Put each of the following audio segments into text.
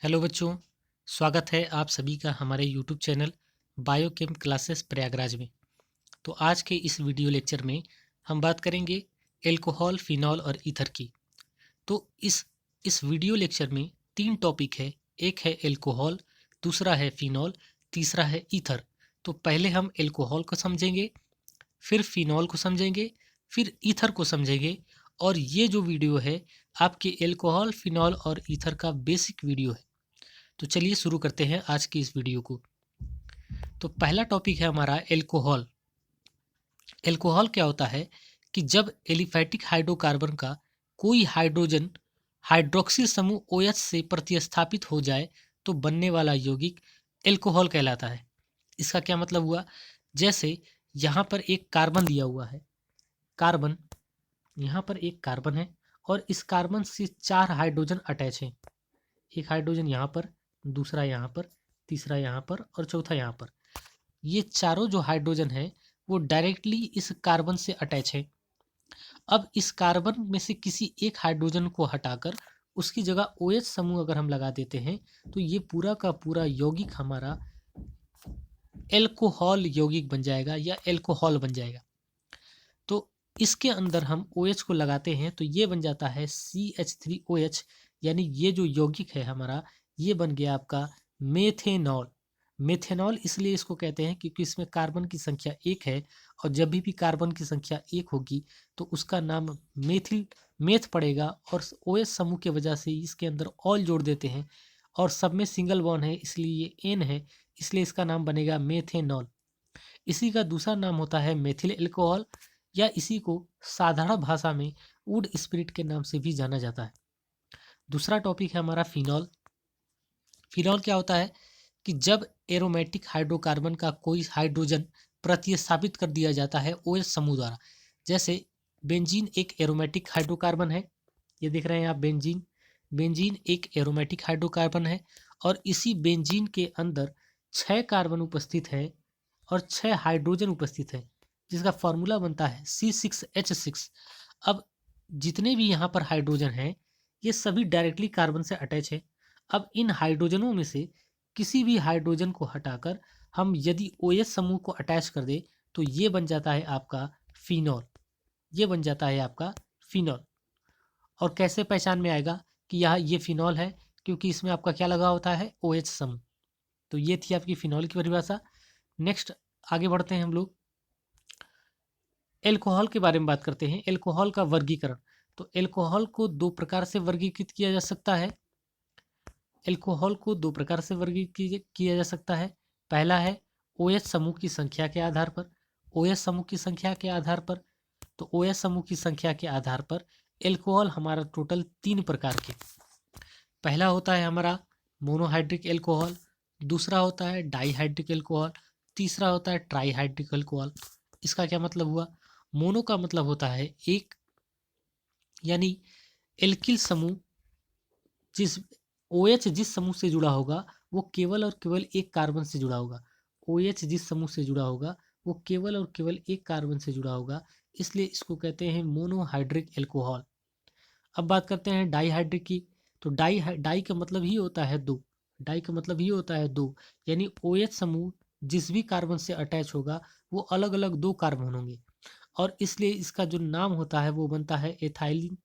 Hello बच्चों, स्वागत है आप सभी का हमारे YouTube channel biochem classes Prayagraj में। तो आज के इस वीडियो लेक्चर में हम बात करेंगे एल्कोहल, फिनॉल और ईथर की। तो इस वीडियो लेक्चर में 3 टॉपिक है। एक है एल्कोहल, दूसरा है फिनॉल, तीसरा है ईथर। तो पहले हम एल्कोहल को समझेंगे, फिर फिनॉल को समझेंगे, फिर ईथर को समझेंगे। और ये जो वीडियो है आपके एल्कोहल, फिनॉल और ईथर का बेसिक वीडियो है। तो चलिए शुरू करते हैं आज की इस वीडियो को। तो पहला टॉपिक है हमारा एल्कोहल। एल्कोहल क्या होता है कि जब एलिफैटिक हाइड्रोकार्बन का कोई हाइड्रोजन हाइड्रोक्सिल समूह OH से प्रतिस्थापित हो जाए तो बनने वाला यौगिक एल्कोहल कहलाता है। इसका क्या मतलब हुआ? जैसे यहाँ पर एक कार्बन दिया हुआ है, कार्बन, यहाँ पर एक कार्बन है और इस कार्बन से 4 हाइड्रोजन अटैच हैं। एक हाइड्रोजन यहाँ पर, दूसरा यहाँ पर, तीसरा यहाँ पर और चौथा यहाँ पर। ये चारों जो हाइड्रोजन है वो डायरेक्टली इस कार्बन से अटैच है। अब इस कार्बन में से किसी एक हाइड्रोजन को हटाकर उसकी जगह OH समूह अगर हम लगा देते हैं तो ये पूरा का पूरा यौगिक हमारा एल्कोहल यौगिक बन जाएगा या एल्कोहल बन जाएगा। तो इसके अंदर हम OH को लगाते हैं तो ये बन जाता है CH3OH, यानी ये जो यौगिक है हमारा ये बन गया आपका मेथेनॉल। मेथेनॉल इसलिए इसको कहते हैं क्योंकि इसमें कार्बन की संख्या 1 है और जब भी कार्बन की संख्या 1 होगी तो उसका नाम मेथ पड़ेगा और OH समूह की वजह से इसके अंदर ऑल जोड़ देते हैं और सब में सिंगल बॉन्ड है इसलिए ये N है, इसलिए इसका नाम बनेगा मेथेनॉल। इसी का दूसरा नाम होता है मेथिल एल्कोहल, या इसी को साधारण भाषा में वुड स्पिरिट के नाम से भी जाना जाता है। दूसरा टॉपिक है हमारा फिनॉल। फिनॉल क्या होता है कि जब एरोमेटिक हाइड्रोकार्बन का कोई हाइड्रोजन प्रतिस्थापित कर दिया जाता है OH समूह द्वारा। जैसे बेंजीन एक एरोमेटिक हाइड्रोकार्बन है, ये देख रहे हैं आप बेंजीन। बेंजीन एक एरोमेटिक हाइड्रोकार्बन है और इसी बेंजीन के अंदर 6 कार्बन उपस्थित है और 6 हाइड्रोजन उपस्थित है, जिसका फॉर्मूला बनता है C6H6। अब जितने भी यहाँ पर हाइड्रोजन हैं ये सभी डायरेक्टली कार्बन से अटैच है। अब इन हाइड्रोजनों में से किसी भी हाइड्रोजन को हटाकर हम यदि OH समूह को अटैच कर दे तो ये बन जाता है आपका फिनॉल। ये बन जाता है आपका फिनॉल। और कैसे पहचान में आएगा कि ये फिनॉल है? क्योंकि इसमें आपका क्या लगा होता है, OH समूह। तो ये थी आपकी फिनॉल की परिभाषा। नेक्स्ट आगे बढ़ते हैं हम लोग, एल्कोहल के बारे में बात करते हैं। एल्कोहल का वर्गीकरण। तो एल्कोहल को दो प्रकार से वर्गीकृत किया जा सकता है। एल्कोहल को दो प्रकार से वर्गीकृत किया जा सकता है। पहला है OH समूह की संख्या के आधार पर। OH समूह की संख्या के आधार पर, तो OH समूह की संख्या के आधार पर एल्कोहल हमारा टोटल 3 प्रकार के। पहला होता है हमारा मोनोहाइड्रिक एल्कोहल, दूसरा होता है डाईहाइड्रिक एल्कोहल, तीसरा होता है ट्राईहाइड्रिक एल्कोहल। इसका क्या मतलब हुआ? मोनो का मतलब होता है एक, यानी एल्किल समूह जिस OH जिस समूह से जुड़ा होगा वो केवल और केवल एक कार्बन से जुड़ा होगा। OH जिस समूह से जुड़ा होगा वो केवल और केवल एक कार्बन से जुड़ा होगा, इसलिए इसको कहते हैं मोनोहाइड्रिक एल्कोहल। अब बात करते हैं डाईहाइड्रिक की। तो डाई का मतलब ही होता है दो। डाई का मतलब ही होता है दो, यानी OH समूह जिस भी कार्बन से अटैच होगा वो अलग अलग दो कार्बन होंगे और इसलिए इसका जो नाम होता है वो बनता है एथाइलिन,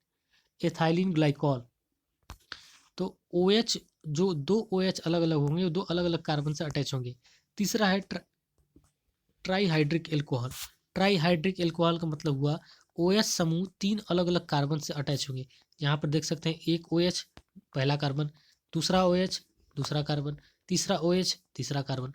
एथाइलिन ग्लाइकॉल। तो OH जो दो OH अलग अलग होंगे वो दो अलग अलग कार्बन से अटैच होंगे। तीसरा है ट्राईहाइड्रिक एल्कोहल। ट्राईहाइड्रिक एल्कोहल का मतलब हुआ OH समूह 3 अलग अलग कार्बन से अटैच होंगे। यहाँ पर देख सकते हैं एक OH पहला कार्बन, दूसरा OH दूसरा कार्बन, तीसरा OH तीसरा कार्बन।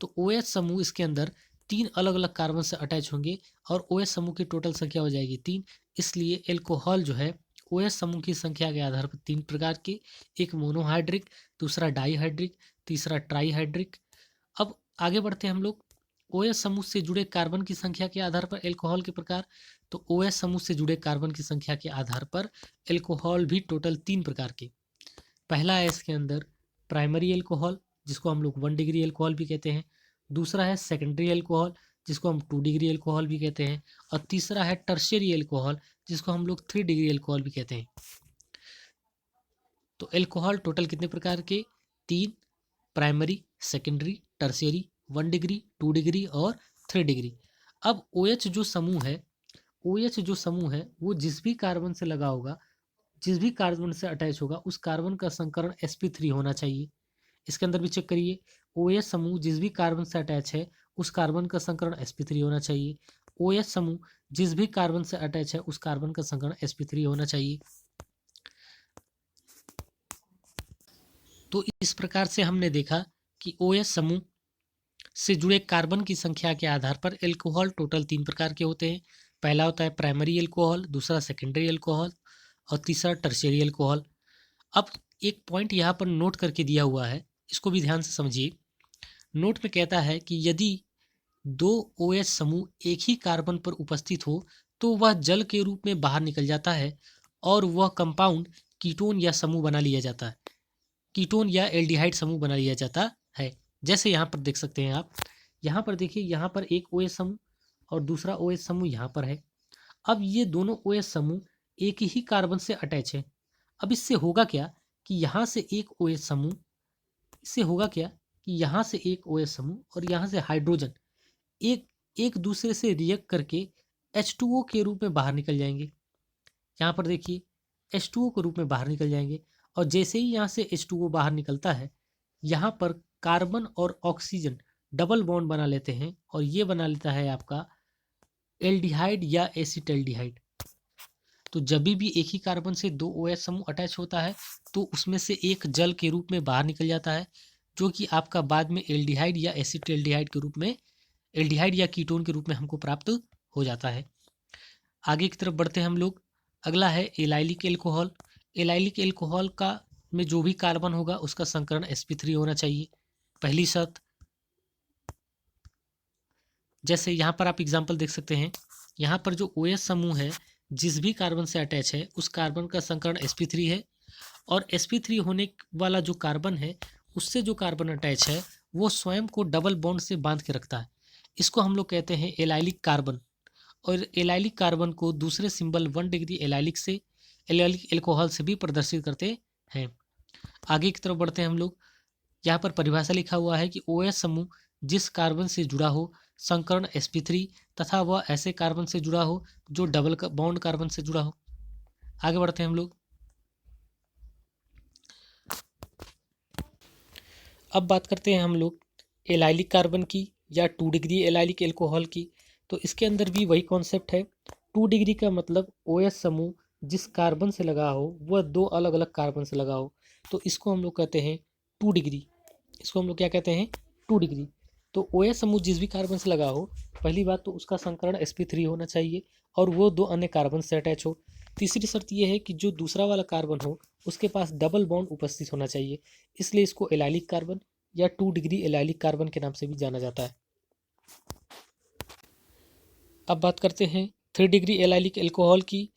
तो OH समूह इसके अंदर 3 अलग अलग कार्बन से अटैच होंगे और OH समूह की टोटल संख्या हो जाएगी 3। इसलिए एल्कोहल जो है OH समूह की संख्या के आधार पर 3 प्रकार के, एक मोनोहाइड्रिक, दूसरा डाईहाइड्रिक, तीसरा ट्राईहाइड्रिक। अब आगे बढ़ते हैं हम लोग, OH समूह से जुड़े कार्बन की संख्या के आधार पर एल्कोहल के प्रकार। तो OH समूह से जुड़े कार्बन की संख्या के आधार पर एल्कोहल भी टोटल 3 प्रकार के। पहला है इसके अंदर प्राइमरी एल्कोहल, जिसको हम लोग 1 डिग्री एल्कोहल भी कहते हैं। दूसरा है सेकेंडरी एल्कोहल, जिसको हम 2 डिग्री एल्कोहल भी कहते हैं। और तीसरा है टर्शियरी एल्कोहल, जिसको हम लोग 3 डिग्री एल्कोहल भी कहते हैं। तो एल्कोहल टोटल कितने प्रकार के? 3, primary, secondary, tertiary, 1 degree, 2 degree और 3 डिग्री। अब OH जो समूह है, OH जो समूह है वो जिस भी कार्बन से लगा होगा, जिस भी कार्बन से अटैच होगा, उस कार्बन का संकरण sp3 होना चाहिए। इसके अंदर भी चेक करिए, OH समूह जिस भी कार्बन से अटैच है उस कार्बन का संकरण sp3 होना चाहिए। OH समूह जिस भी कार्बन से अटैच है उस कार्बन का संकरण sp3 होना चाहिए। तो इस प्रकार से हमने देखा कि OH समूह से जुड़े कार्बन की संख्या के आधार पर एल्कोहल टोटल 3 प्रकार के होते हैं। पहला होता है प्राइमरी एल्कोहल, दूसरा सेकेंडरी एल्कोहल और तीसरा टर्शियरी एल्कोहल। अब एक पॉइंट यहाँ पर नोट करके दिया हुआ है, इसको भी ध्यान से समझिए। नोट में कहता है कि यदि 2 OH समूह एक ही कार्बन पर उपस्थित हो तो वह जल के रूप में बाहर निकल जाता है और वह कंपाउंड कीटोन या समूह बना लिया जाता है, कीटोन या एल्डिहाइड समूह बना लिया जाता है। जैसे यहाँ पर देख सकते हैं आप, यहाँ पर देखिए, यहाँ पर एक OH समूह और दूसरा OH समूह यहाँ पर है। अब ये दोनों OH समूह एक ही कार्बन से अटैच है। अब इससे होगा क्या कि यहाँ से एक OH समूह, इससे होगा क्या कि यहाँ से एक OH समूह और यहाँ से हाइड्रोजन एक एक दूसरे से रिएक्ट करके H2O के रूप में बाहर निकल जाएंगे। यहाँ पर देखिए, H2O के रूप में बाहर निकल जाएंगे और जैसे ही यहाँ से H2O बाहर निकलता है, यहाँ पर कार्बन और ऑक्सीजन डबल बॉन्ड बना लेते हैं और ये बना लेता है आपका एल्डिहाइड या एसिटल्डिहाइड। तो जब भी एक ही कार्बन से 2 OH समूह अटैच होता है तो उसमें से एक जल के रूप में बाहर निकल जाता है, जो कि आपका बाद में एल्डिहाइड या एसिटल्डिहाइड के रूप में, एल्डिहाइड या कीटोन के रूप में हमको प्राप्त हो जाता है। आगे की तरफ बढ़ते हैं हम लोग। अगला है एलाइलिक एल्कोहल। एलाइलिक एल्कोहल का में जो भी कार्बन होगा उसका संकरण sp3 होना चाहिए, पहली शर्त। जैसे यहाँ पर आप एग्जाम्पल देख सकते हैं, यहाँ पर जो OH समूह है जिस भी कार्बन से अटैच है उस कार्बन का संकरण sp3 है और sp3 होने वाला जो कार्बन है उससे जो कार्बन अटैच है वो स्वयं को डबल बॉन्ड से बांध के रखता है। इसको हम लोग कहते हैं एलाइलिक कार्बन। और एलाइलिक कार्बन को दूसरे सिंबल 1 डिग्री एलाइलिक से, एलाइलिक एल्कोहल से भी प्रदर्शित करते हैं। आगे की तरफ बढ़ते हैं हम लोग। यहाँ पर परिभाषा लिखा हुआ है कि OH समूह जिस कार्बन से जुड़ा हो संकरण sp3 तथा वह ऐसे कार्बन से जुड़ा हो जो डबल बॉन्ड कार्बन से जुड़ा हो। आगे बढ़ते हैं हम लोग। अब बात करते हैं हम लोग एलाइलिक कार्बन की या 2 डिग्री एलाइलिक एल्कोहल की। तो इसके अंदर भी वही कॉन्सेप्ट है। 2 डिग्री का मतलब OH समूह जिस कार्बन से लगा हो वह 2 अलग अलग कार्बन से लगा हो, तो इसको हम लोग कहते हैं 2 डिग्री। इसको हम लोग क्या कहते हैं? 2 डिग्री। तो OH समूह जिस भी कार्बन से लगा हो, पहली बात तो उसका संकरण sp3 होना चाहिए और वो 2 अन्य कार्बन से अटैच हो। तीसरी शर्त यह है कि जो दूसरा वाला कार्बन हो उसके पास डबल बॉन्ड उपस्थित होना चाहिए, इसलिए इसको एलाइलिक कार्बन या 2 डिग्री एलाइलिक कार्बन के नाम से भी जाना जाता है। अब बात करते हैं 3 डिग्री एलाइलिक एल्कोहल की।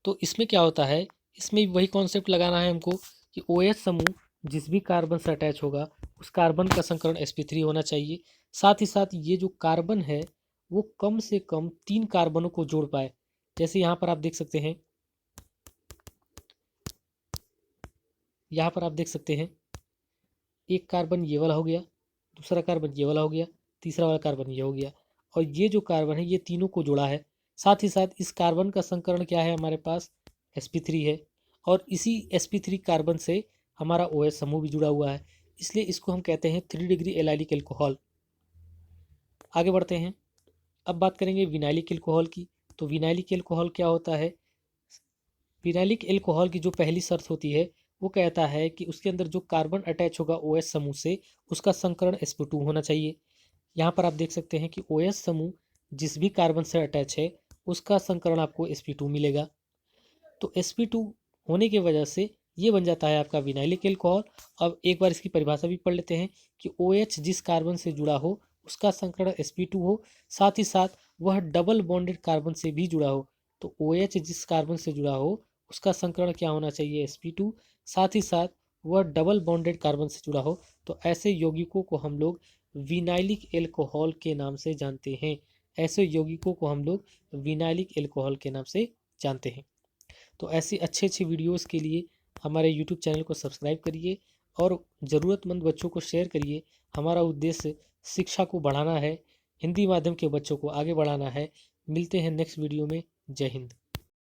तो इसमें क्या होता है, इसमें भी वही कॉन्सेप्ट लगाना है हमको कि OH समूह जिस भी कार्बन से अटैच होगा उस कार्बन का संकरण sp3 होना चाहिए। साथ ही साथ ये जो कार्बन है वो कम से कम 3 कार्बनों को जोड़ पाए। जैसे यहाँ पर आप देख सकते हैं, यहाँ पर आप देख सकते हैं एक कार्बन ये वाला हो गया, दूसरा कार्बन ये वाला हो गया, तीसरा वाला कार्बन ये हो गया और ये जो कार्बन है ये तीनों को जोड़ा है। साथ ही साथ इस कार्बन का संकरण क्या है, हमारे पास sp3 है और इसी sp3 कार्बन से हमारा OH समूह भी जुड़ा हुआ है, इसलिए इसको हम कहते हैं 3 डिग्री एलाइलिक एल्कोहल। आगे बढ़ते हैं। अब बात करेंगे विनाइलिक एल्कोहल की। तो विनाइलिक एल्कोहल क्या होता है? विनाइलिक एल्कोहल की जो पहली शर्त होती है वो कहता है कि उसके अंदर जो कार्बन अटैच होगा OH समूह से उसका संकरण sp2 होना चाहिए। यहाँ पर आप देख सकते हैं कि OH समूह जिस भी कार्बन से अटैच है उसका संकरण आपको sp2 मिलेगा। तो sp2 होने की वजह से ये बन जाता है आपका विनाइलिक एल्कोहल। अब एक बार इसकी परिभाषा भी पढ़ लेते हैं कि OH जिस कार्बन से जुड़ा हो उसका संकरण sp2 हो, साथ ही साथ वह डबल बॉन्डेड कार्बन से भी जुड़ा हो। तो OH जिस कार्बन से जुड़ा हो उसका संकरण क्या होना चाहिए? sp2, साथ ही साथ वह डबल बॉन्डेड कार्बन से जुड़ा हो। तो ऐसे यौगिकों को हम लोग विनाइलिक एल्कोहल के नाम से जानते हैं। ऐसे यौगिकों को हम लोग विनाइलिक एल्कोहल के नाम से जानते हैं। तो ऐसी अच्छी अच्छी वीडियोस के लिए हमारे यूट्यूब चैनल को सब्सक्राइब करिए और ज़रूरतमंद बच्चों को शेयर करिए। हमारा उद्देश्य शिक्षा को बढ़ाना है, हिंदी माध्यम के बच्चों को आगे बढ़ाना है। मिलते हैं नेक्स्ट वीडियो में। जय हिंद।